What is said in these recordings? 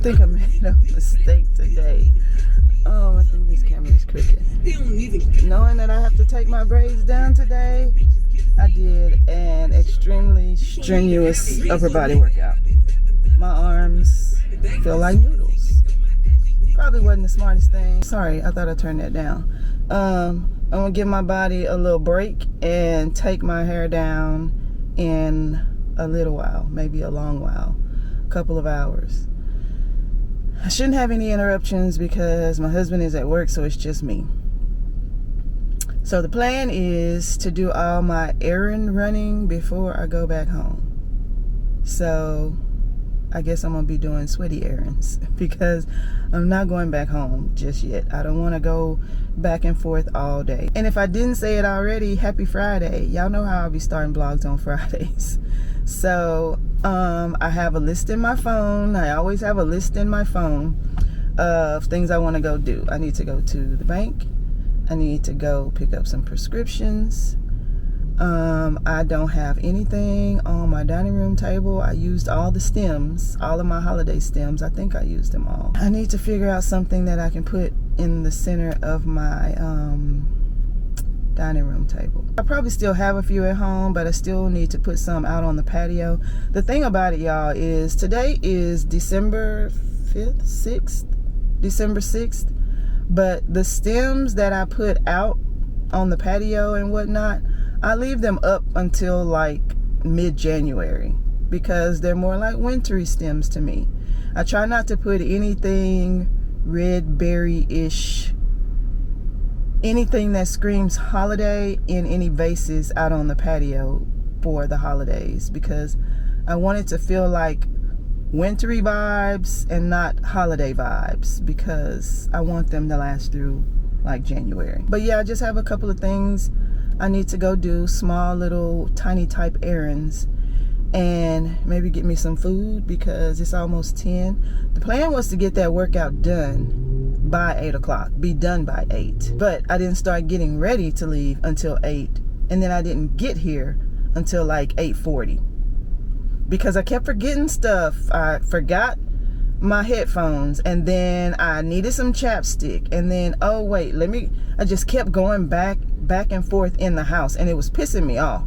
think I made a mistake today. I think this camera is crooked. Knowing that I have to take my braids down today, I did an extremely strenuous upper body workout. My arms feel like noodles. Probably wasn't the smartest thing. Sorry, I thought I turned that down. I'm gonna give my body a little break and take my hair down in a little while, maybe a long while, a couple of hours. I shouldn't have any interruptions because my husband is at work, so it's just me. So the plan is to do all my errand running before I go back home. So I guess I'm gonna be doing sweaty errands because I'm not going back home just yet. I don't want to go back and forth all day. And if I didn't say it already, happy Friday. Y'all know how I'll be starting vlogs on Fridays. So I have a list in my phone. I always have a list in my phone of things I want to go do. I need to go to the bank. I need to go pick up some prescriptions. I don't have anything on my dining room table. I used all the stems, all of my holiday stems. I think I used them all. I need to figure out something that I can put in the center of my dining room table. I probably still have a few at home, but I still need to put some out on the patio. The thing about it, y'all, is today is December 6th, but the stems that I put out on the patio and whatnot, I leave them up until like mid-January because they're more like wintry stems to me. I try not to put anything red berry-ish, anything that screams holiday in any vases out on the patio for the holidays because I want it to feel like wintry vibes and not holiday vibes because I want them to last through like January. But yeah, I just have a couple of things I need to go do, small little tiny type errands, and maybe get me some food because it's almost 10. The plan was to get that workout done by 8 o'clock, be done by 8, but I didn't start getting ready to leave until 8, and then I didn't get here until like 8:40 because I kept forgetting stuff. I forgot my headphones, and then I needed some chapstick, and then oh wait, I just kept going back and forth in the house, and it was pissing me off,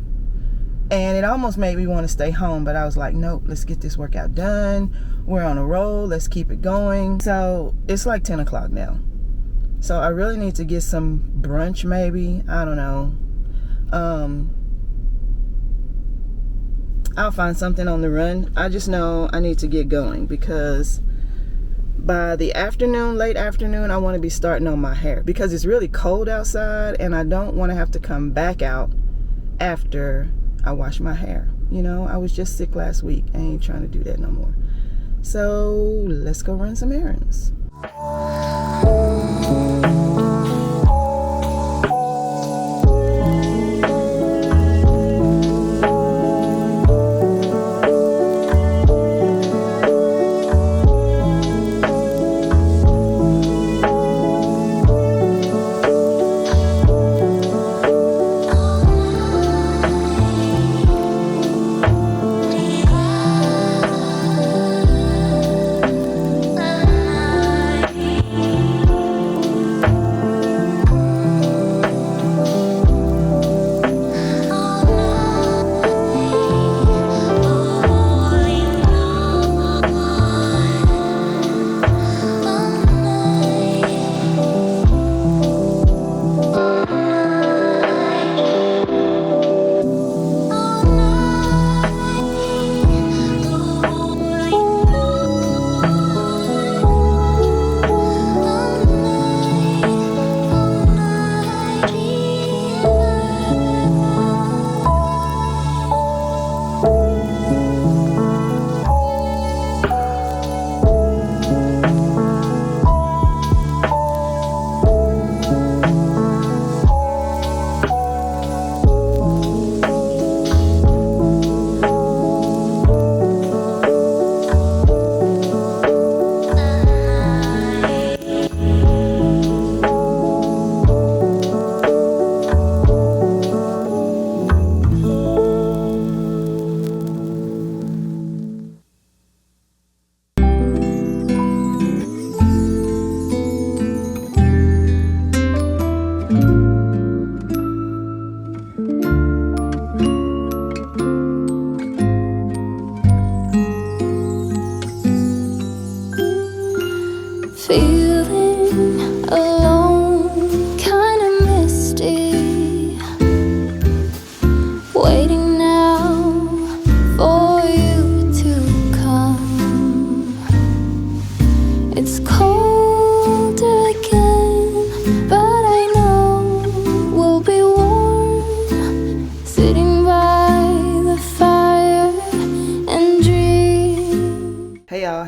and it almost made me want to stay home, but I was like, nope, let's get this workout done. We're on a roll, let's keep it going. So it's like 10 o'clock now, so I really need to get some brunch, maybe, I don't know. I'll find something on the run. I just know I need to get going because by the afternoon, late afternoon, I want to be starting on my hair because it's really cold outside and I don't want to have to come back out after I wash my hair. You know, I was just sick last week. I ain't trying to do that no more. So let's go run some errands.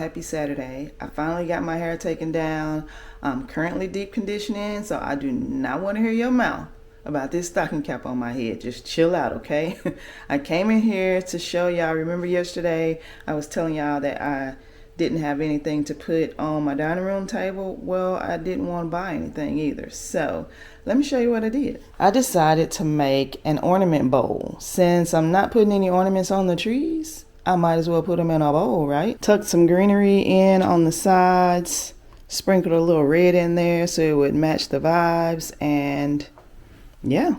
happy Saturday. I finally got my hair taken down. I'm currently deep conditioning, so I do not want to hear your mouth about this stocking cap on my head. Just chill out, okay? I came in here to show y'all. Remember yesterday I was telling y'all that I didn't have anything to put on my dining room table? Well, I didn't want to buy anything either. So let me show you what I did. I decided to make an ornament bowl. Since I'm not putting any ornaments on the trees, I might as well put them in a bowl, right? Tucked some greenery in on the sides, sprinkled a little red in there so it would match the vibes, and yeah,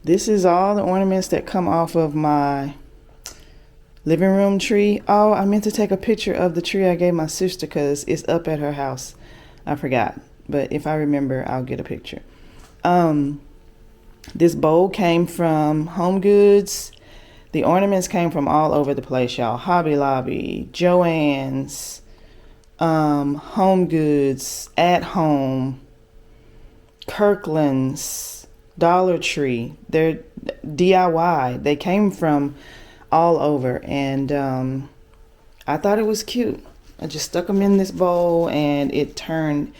this is all the ornaments that come off of my living room tree. Oh, I meant to take a picture of the tree I gave my sister because it's up at her house. I forgot, but if I remember, I'll get a picture. This bowl came from Home Goods. The ornaments came from all over the place, y'all. Hobby Lobby, Joann's, Home Goods, At Home, Kirkland's, Dollar Tree. They're DIY. They came from all over, and I thought it was cute. I just stuck them in this bowl, and it turned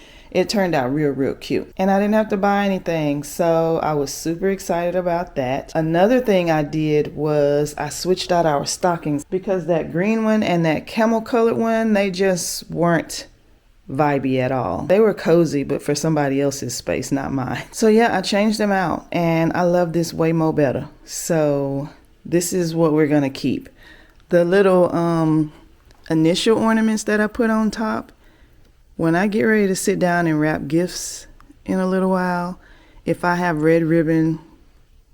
out real cute. And I didn't have to buy anything, so I was super excited about that. Another thing I did was I switched out our stockings because that green one and that camel colored one, they just weren't vibey at all. They were cozy, but for somebody else's space, not mine. So yeah, I changed them out, and I love this way more better. So this is what we're gonna keep. The little initial ornaments that I put on top, when I get ready to sit down and wrap gifts in a little while, if I have red ribbon,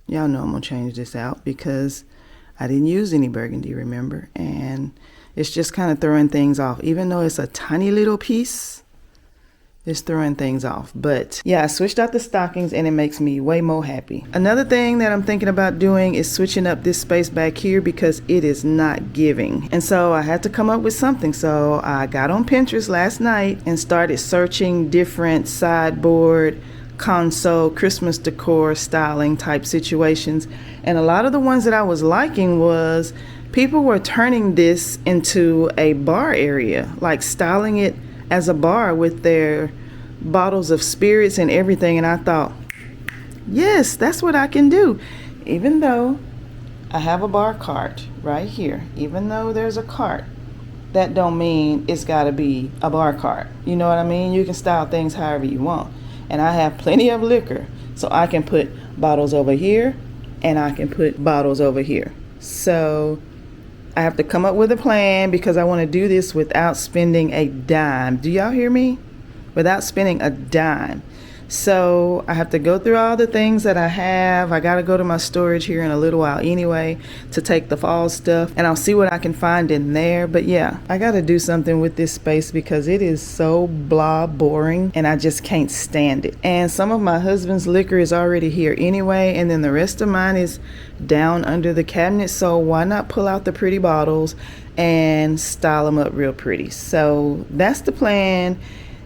y'all know I'm gonna change this out because I didn't use any burgundy, remember? And it's just kind of throwing things off. Even though it's a tiny little piece, it's throwing things off. But yeah, I switched out the stockings and it makes me way more happy. Another thing that I'm thinking about doing is switching up this space back here because it is not giving. And so I had to come up with something. So I got on Pinterest last night and started searching different sideboard, console, Christmas decor styling type situations. And a lot of the ones that I was liking was people were turning this into a bar area, like styling it as a bar with their bottles of spirits and everything. And I thought, yes, that's what I can do. Even though I have a bar cart right here, even though there's a cart, that don't mean it's got to be a bar cart. You know what I mean? You can style things however you want. And I have plenty of liquor, so I can put bottles over here and I can put bottles over here. So I have to come up with a plan because I want to do this without spending a dime. Do y'all hear me? Without spending a dime. So I have to go through all the things that I have. I got to go to my storage here in a little while anyway to take the fall stuff, and I'll see what I can find in there. But yeah, I got to do something with this space because it is so blah boring and I just can't stand it. And some of my husband's liquor is already here anyway, and then the rest of mine is down under the cabinet. So why not pull out the pretty bottles and style them up real pretty? So that's the plan,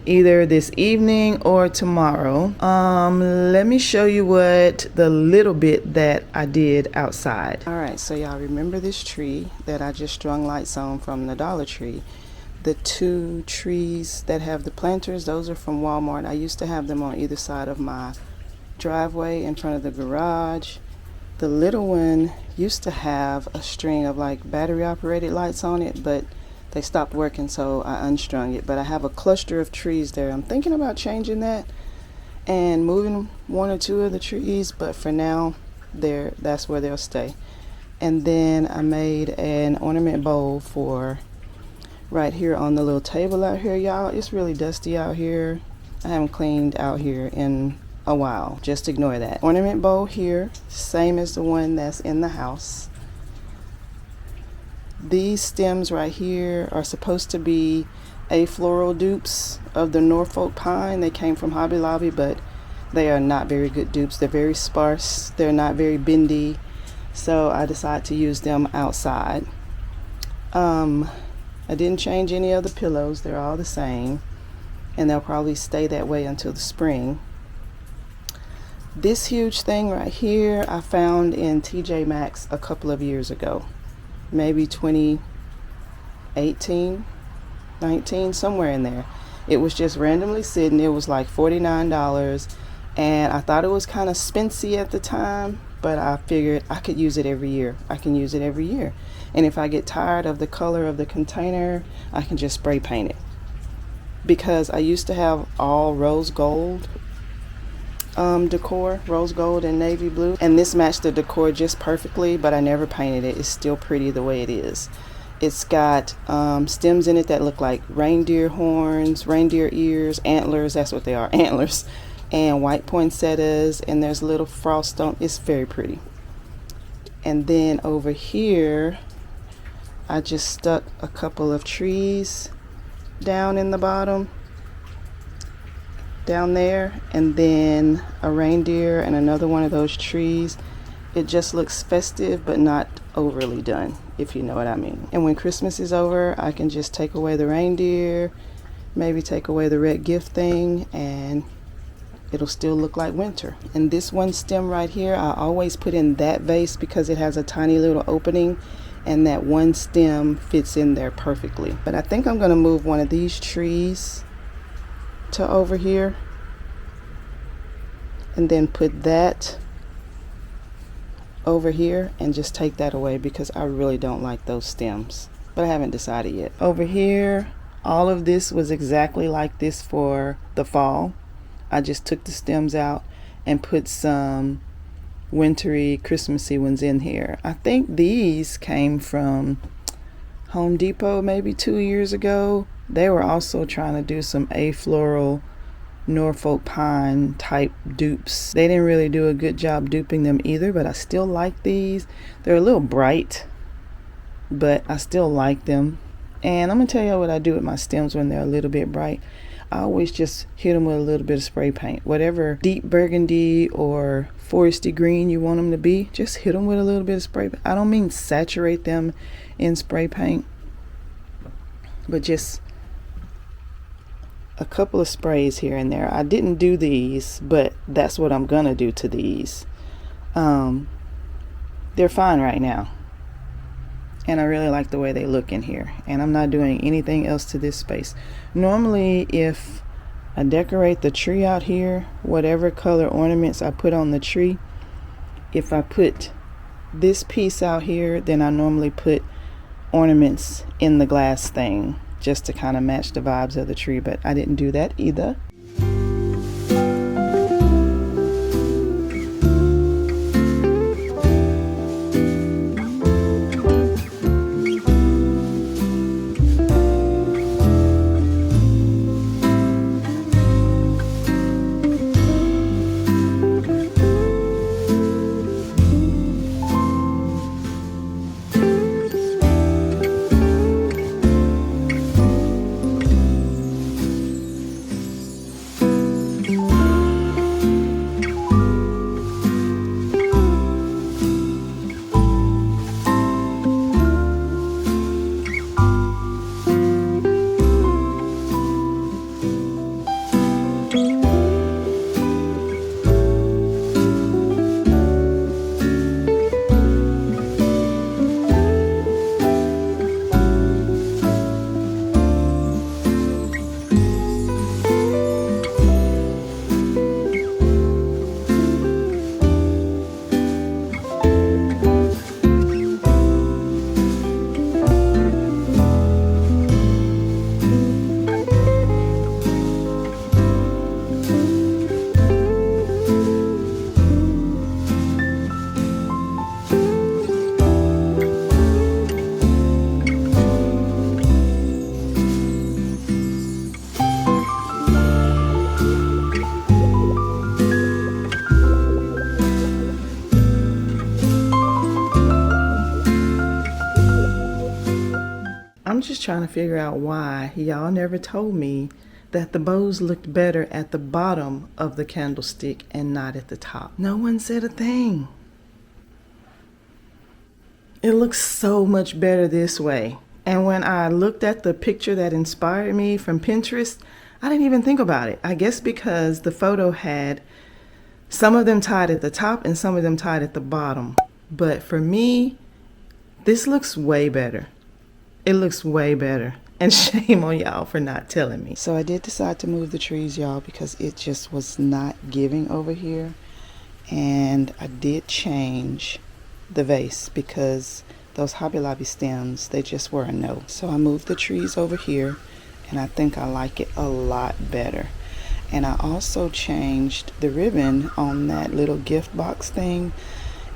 either this evening or tomorrow. Let me show you what the little bit that I did outside. All right, so y'all remember this tree that I just strung lights on from the Dollar Tree? The two trees that have the planters, those are from Walmart. I used to have them on either side of my driveway in front of the garage. The little one used to have a string of like battery operated lights on it, but they stopped working, so I unstrung it. But I have a cluster of trees there. I'm thinking about changing that and moving one or two of the trees, but for now, that's where they'll stay. And then I made an ornament bowl for right here on the little table out here, y'all. It's really dusty out here. I haven't cleaned out here in a while. Just ignore that. Ornament bowl here, same as the one that's in the house. These stems right here are supposed to be floral dupes of the Norfolk pine. They came from Hobby Lobby, but they are not very good dupes. They're very sparse. They're not very bendy. So I decided to use them outside. I didn't change any of the pillows. They're all the same. And they'll probably stay that way until the spring. This huge thing right here I found in TJ Maxx a couple of years ago. Maybe 2018. 19, somewhere in there. It was just randomly sitting. It was like $49, and I thought it was kind of spency at the time, but I figured I could use it every year. I can use it every year. And if I get tired of the color of the container, I can just spray paint it. Because I used to have all rose gold decor, rose gold and navy blue, and this matched the decor just perfectly, but I never painted it. It's still pretty the way it is. It's got stems in it that look like reindeer horns, reindeer ears, antlers, that's what they are, antlers, and white poinsettias, and there's little frost on. It's very pretty. And then over here I just stuck a couple of trees down in the bottom, down there, and then a reindeer and another one of those trees. It just looks festive but not overly done, if you know what I mean. And when Christmas is over, I can just take away the reindeer, maybe take away the red gift thing, and it'll still look like winter. And this one stem right here, I always put in that vase because it has a tiny little opening, and that one stem fits in there perfectly. But I think I'm gonna move one of these trees to over here and then put that over here and just take that away because I really don't like those stems, but I haven't decided yet. Over here, all of this was exactly like this for the fall. I just took the stems out and put some wintry, Christmassy ones in here. I think these came from Home Depot maybe 2 years ago. They were also trying to do some afloral Norfolk pine type dupes. They didn't really do a good job duping them either, but I still like these. They're a little bright, but I still like them. And I'm gonna tell you what I do with my stems when they're a little bit bright. I always just hit them with a little bit of spray paint. Whatever deep burgundy or foresty green you want them to be, just hit them with a little bit of spray paint. I don't mean saturate them in spray paint, but just a couple of sprays here and there. I didn't do these, but that's what I'm gonna do to these. They're fine right now, and I really like the way they look in here, and I'm not doing anything else to this space. Normally, if I decorate the tree out here, whatever color ornaments I put on the tree, if I put this piece out here, then I normally put ornaments in the glass thing just to kind of match the vibes of the tree, but I didn't do that either. I'm just trying to figure out why y'all never told me that the bows looked better at the bottom of the candlestick and not at the top. No one said a thing. It looks so much better this way. And when I looked at the picture that inspired me from Pinterest, I didn't even think about it. I guess because the photo had some of them tied at the top and some of them tied at the bottom. But for me, this looks way better. It looks way better. And shame on y'all for not telling me. So I did decide to move the trees, y'all, because it just was not giving over here. And I did change the vase because those Hobby Lobby stems, they just were a no. So I moved the trees over here, and I think I like it a lot better. And I also changed the ribbon on that little gift box thing.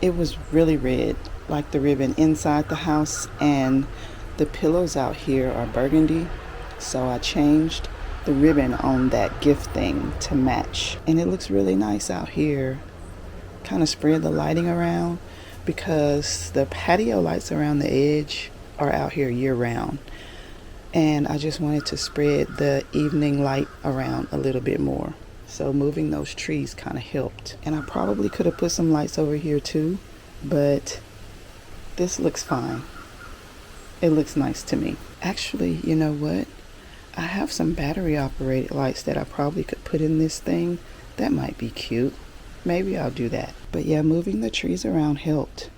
It was really red, like the ribbon inside the house, and the pillows out here are burgundy. So I changed the ribbon on that gift thing to match. And it looks really nice out here. Kind of spread the lighting around because the patio lights around the edge are out here year round. And I just wanted to spread the evening light around a little bit more. So moving those trees kind of helped. And I probably could have put some lights over here too, but this looks fine. It looks nice to me. Actually, you know what? I have some battery operated lights that I probably could put in this thing. That might be cute. Maybe I'll do that. But yeah, moving the trees around helped.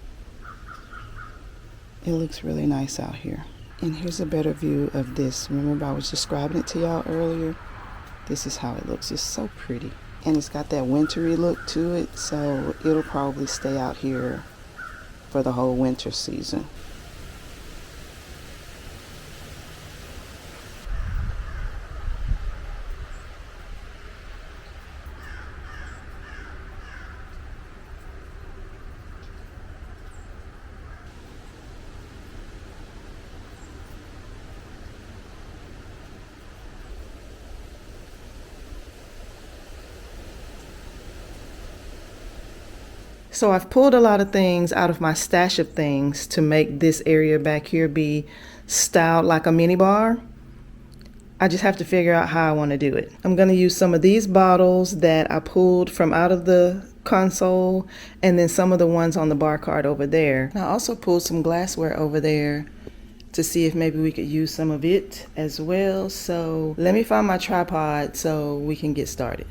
It looks really nice out here. And here's a better view of this. Remember I was describing it to y'all earlier? This is how it looks. It's so pretty. And it's got that wintry look to it, so it'll probably stay out here for the whole winter season. So I've pulled a lot of things out of my stash of things to make this area back here be styled like a mini bar. I just have to figure out how I want to do it. I'm going to use some of these bottles that I pulled from out of the console, and then some of the ones on the bar cart over there. And I also pulled some glassware over there to see if maybe we could use some of it as well. So let me find my tripod so we can get started.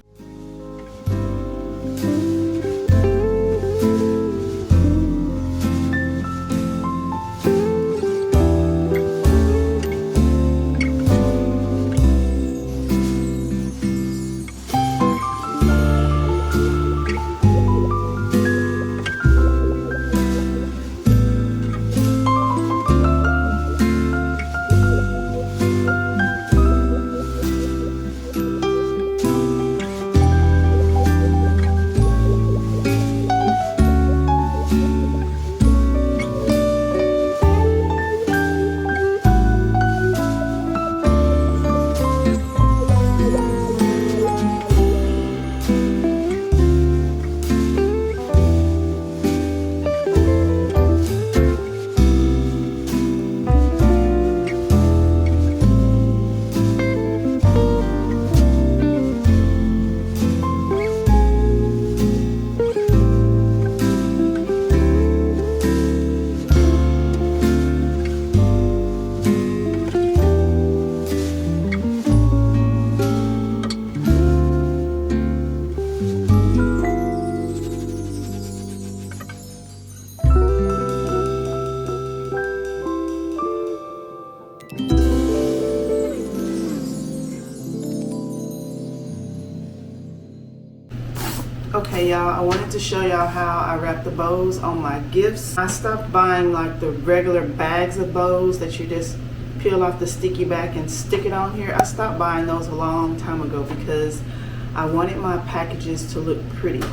Okay y'all, I wanted to show y'all how I wrap the bows on my gifts. I stopped buying like the regular bags of bows that you just peel off the sticky back and stick it on here. I stopped buying those a long time ago because I wanted my packages to look pretty.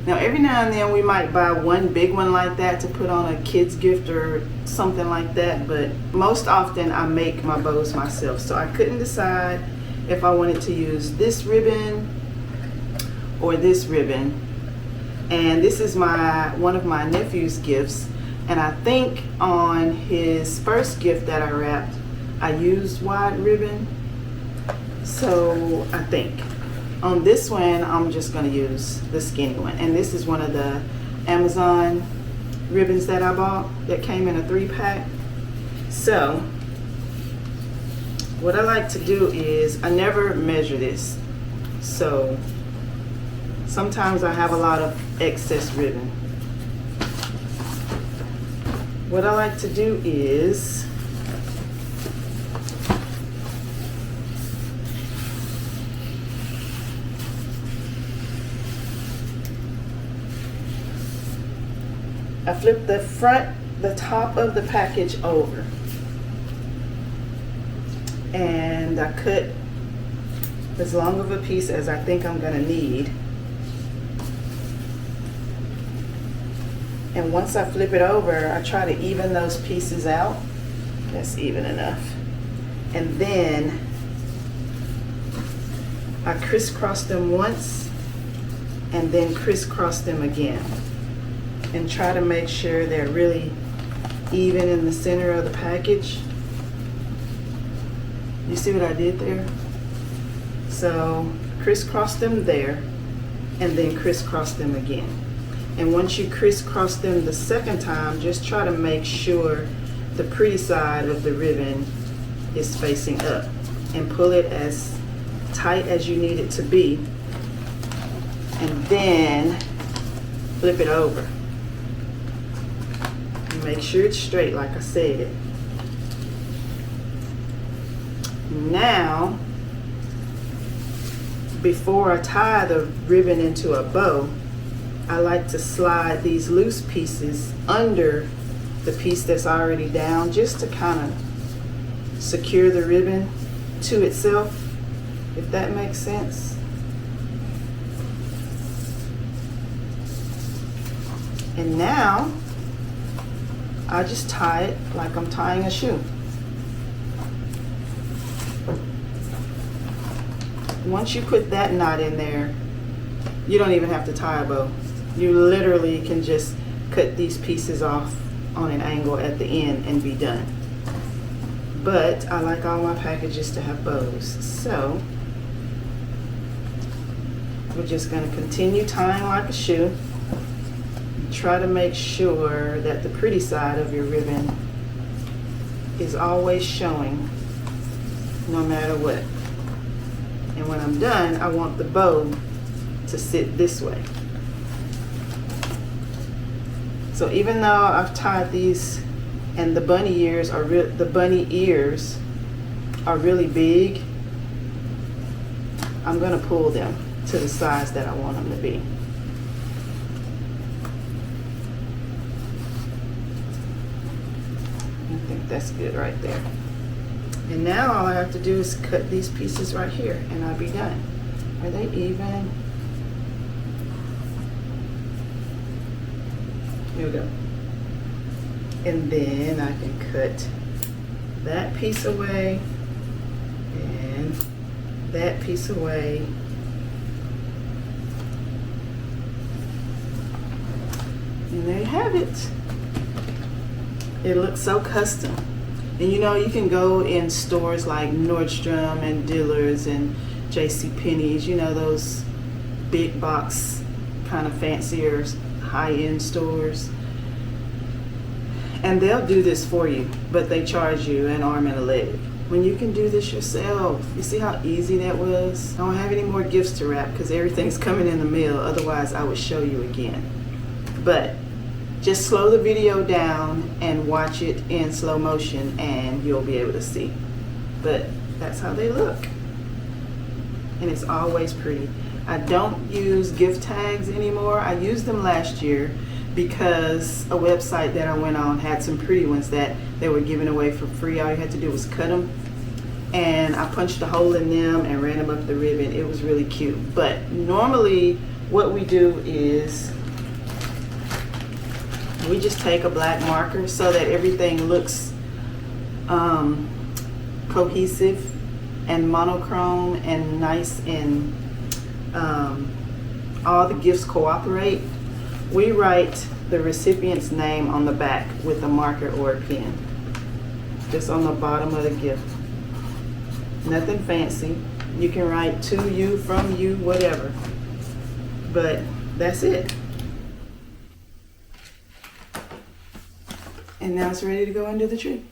Now every now and then we might buy one big one like that to put on a kid's gift or something like that, but most often I make my bows myself. So I couldn't decide if I wanted to use this ribbon or this ribbon. And this is one of my nephew's gifts, and I think on his first gift that I wrapped I used wide ribbon. So I think on this one I'm just going to use the skinny one, and this is one of the Amazon ribbons that I bought that came in a 3-pack. So what I like to do is I never measure this, so sometimes I have a lot of excess ribbon. What I like to do is I flip the top of the package over, and I cut as long of a piece as I think I'm gonna need. And once I flip it over, I try to even those pieces out. That's even enough. And then I crisscross them once and then crisscross them again. And try to make sure they're really even in the center of the package. You see what I did there? So crisscross them there and then crisscross them again. And once you crisscross them the second time, just try to make sure the pretty side of the ribbon is facing up, and pull it as tight as you need it to be, and then flip it over. Make sure it's straight like I said. Now, before I tie the ribbon into a bow, I like to slide these loose pieces under the piece that's already down, just to kind of secure the ribbon to itself, if that makes sense. And now I just tie it like I'm tying a shoe. Once you put that knot in there, you don't even have to tie a bow. You literally can just cut these pieces off on an angle at the end and be done. But I like all my packages to have bows, so we're just going to continue tying like a shoe. Try to make sure that the pretty side of your ribbon is always showing, no matter what. And when I'm done, I want the bow to sit this way. So even though I've tied these, and the bunny ears are really big, I'm going to pull them to the size that I want them to be. I think that's good right there. And now all I have to do is cut these pieces right here, and I'll be done. Are they even? Here we go. And then I can cut that piece away and that piece away. And there you have it. It looks so custom. And you know, you can go in stores like Nordstrom and Dillard's and JCPenney's, you know, those big box kind of fancier high-end stores, and they'll do this for you, but they charge you an arm and a leg. When you can do this yourself, you see how easy that was? I don't have any more gifts to wrap because everything's coming in the mail, otherwise I would show you again. But just slow the video down and watch it in slow motion and you'll be able to see. But that's how they look. And it's always pretty. I don't use gift tags anymore. I used them last year because a website that I went on had some pretty ones that they were giving away for free. All you had to do was cut them. And I punched a hole in them and ran them up the ribbon. It was really cute. But normally what we do is we just take a black marker so that everything looks cohesive and monochrome and nice, and all the gifts cooperate. We write the recipient's name on the back with a marker or a pen, just on the bottom of the gift. Nothing fancy. You can write to you, from you, whatever. But that's it. And now it's ready to go under the tree.